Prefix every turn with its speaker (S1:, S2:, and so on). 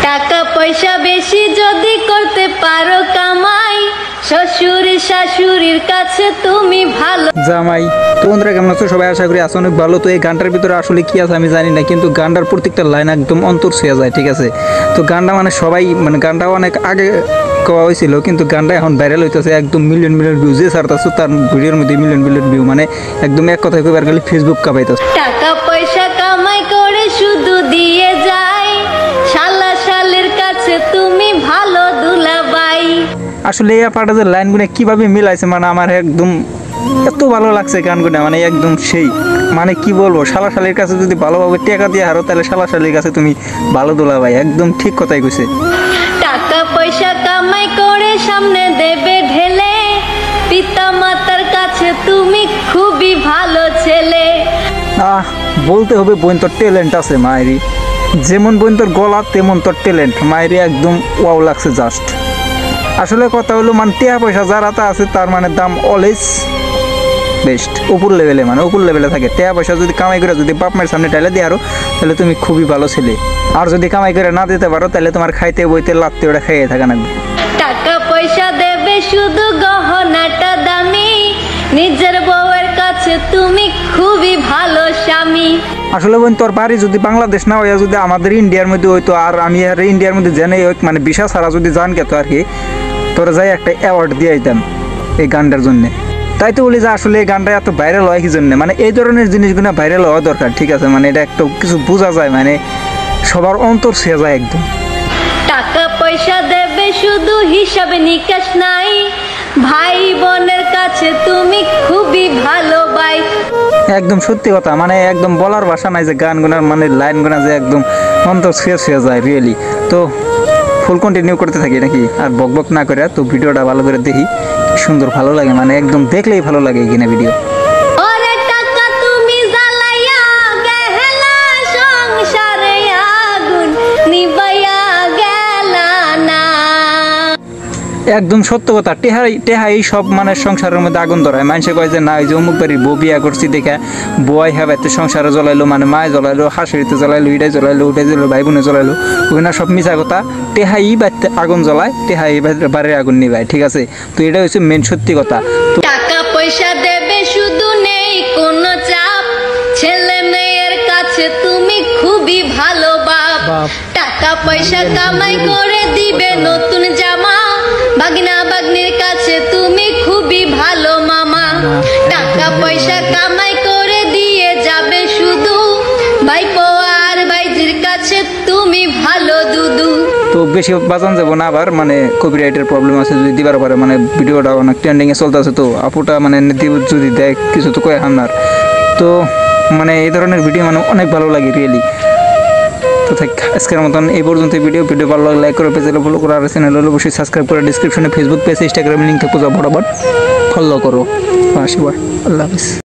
S1: টাকা পয়সা বেশি যদি করতে পারো কামাই, শ্বশুর শাশুড়ির কাছে তুমি ভালো
S2: জামাই। তো বন্ধুরা কেমন আছো সবাই? আশা করি আছো অনেক ভালো। তো এই গানটার ভিতরে আসলে কি আছে আমি জানি না, কিন্তু গানটার প্রত্যেকটা লাইন একদম অন্তর ছুঁয়ে যায়, ঠিক আছে। তো গানটা মানে সবাই মানে গানটা অনেক আগে কওয়া হয়েছিল, কিন্তু গানটা এখন ভাইরাল হইতেছে, একদম মিলিয়ন মিলিয়ন ভিউ যে ছাড়তেছে তার ভিডিওর মধ্যে মিলিয়ন মিলিয়ন ভিউ, মানে একদম এক কথায় কইবার গেলে ফেসবুক কাঁপাইতেছে।
S1: টাকা পয়সা কামাই করে শুধু দিয়ে যায়, শালা শালের কাছে তুমি ভালো দুলাভাই।
S2: আসলে এই পাটা যে লাইনগুলো কিভাবে মিলাইছে মানে আমার একদম এত ভালো লাগছে গানগুলো, মানে একদম সেই মানে কি বলবো, শালা শালির কাছে যদি ভালোভাবে টাকা দিয়ে হারো তাহলে শালা শালির কাছে তুমি ভালো দুলাভাই, একদম ঠিক কথাই কইছে।
S1: টাকা পয়সা কামাই করে সামনে দেবে ঢেলে, পিতা মাতার কাছে তুমি খুবই ভালো ছেলে।
S2: বলতে হবে বোন তোর ট্যালেন্ট আছে মায়েরি, যেমন বোন তোর গলা তেমন তোর ট্যালেন্ট মায়েরি, একদম ওয়াও লাগছে জাস্ট। আসলে কথা হলো মানে টাকা পয়সা যার হাতে আছে তার মানে দাম অলওয়েজ বেস্ট, উপর লেভেলে, মানে উপর লেভেলে থাকে। টাকা পয়সা যদি কামাই করে যদি বাপ মায়ের সামনে টাইলে দিয়ে আরো তাহলে তুমি খুবই ভালো ছেলে, আর যদি কামাই করে না দিতে পারো তাহলে তোমার খাইতে বইতে লাগতে ওটা খাইয়ে থাকা না।
S1: টাকা পয়সা দেবে শুধু গহনাটা দামি, নিজের বউয়ের কাছে তুমি খুবই ভালো স্বামী।
S2: আসলে বোন তোর বাড়ি যদি বাংলাদেশ না হইয়া যদি আমাদের ইন্ডিয়ার মধ্যে হইতো, আর আমি আর ইন্ডিয়ার মধ্যে জেনে হোক মানে ভিসা ছাড়া যদি জান গেতো আর কি, তোরা যাই একটা অ্যাওয়ার্ড দিয়ে দিতাম এই গানটার জন্যে। তাই তো বলি যে আসলে এই গানটা এত ভাইরাল হয় কি জন্য, মানে এই ধরনের জিনিসগুলো ভাইরাল হওয়া দরকার, ঠিক আছে। মানে এটা একটু কিছু বোঝা যায়, মানে সবার অন্তর ছুঁয়ে যায় একদম।
S1: টাকা পয়সা দেবে শুধু হিসাবে নিকাশ নাই, ভাই বোনের কাছে তুমি খুবই ভালো ভাই।
S2: একদম সত্যি কথা, মানে একদম বলার ভাষা নাই যে গানগুনার মানে লাইনগুনা যে একদম অন্তর ছুঁয়ে যায় রিয়েলি। তো ফুল কন্টিনিউ করতে থাকি নাকি আর বক বক না করে, তো ভিডিওটা ভালো করে দেখি, সুন্দর ভালো লাগে, মানে একদম দেখলেই ভালো লাগে এখানে ভিডিও।
S1: ওরে টাকা তুমি জ্বালাইয়া গেলা সংসারে আগুন নিবাইয়া গেলা না।
S2: একদম সত্য কথা, টেহাই সব মানে সংসারের মধ্যে আগুন ধরায়। মানুষে কয় যে না ওই যে অমুক বাড়ির বউ বিয়া করছি দেখে বয় হেবাইতে সংসারে জ্বলাইলো, মানে মায় জ্বলাইলো, হাঁসিতে জ্বলাইলো, ইটাই জ্বলাইলো, উঠাই জ্বলাইলো, ভাই বোনে জ্বলাইলো, ওখানে সব মিছা কথা। টেহাই বাড়িতে আগুন জ্বলায়, টেহাই বাড়ির আগুন নিবায়, ঠিক আছে। তো এটা হচ্ছে মেন সত্যি কথা। তো
S1: টাকা পয়সা দেবে শুধু নেই কোনো চাপ, ছেলে মেয়ের কাছে তুমি খুবই ভালো বাপ। টাকা পয়সা কামাই করে দিবে নতুন জামা, বাগনা বাগনির কাছে তুমি খুবই ভালো মামা। টাকা পয়সা কামাই করে দিয়ে যাবে শুধু ভাইপো আর ভাইজির কাছে তুমি ভালো দুদু।
S2: তো বেশি বাজান যাবো না, আবার মানে কপিরাইটের প্রবলেম আছে যদি দিবার পারে, মানে ভিডিওটা অনেক ট্রেন্ডিংয়ে চলতে আছে, তো আপুটা মানে যদি দেয় কিছু তো কয়ে হামনার। তো মানে এই ধরনের ভিডিও মানে অনেক ভালো লাগে রিয়েলি। তো থাক আজকের মতন এই পর্যন্ত ভিডিও ভালো লাগলে লাইক করে, পেজে ফলো করো, আর চ্যানেল হলে অবশ্যই সাবস্ক্রাইব করে ডিসক্রিপশনে ফেসবুক পেজ ইনস্টাগ্রাম লিঙ্ক থেকে বরাবর ফলো করো। আসি আল্লাহ হাফিজ।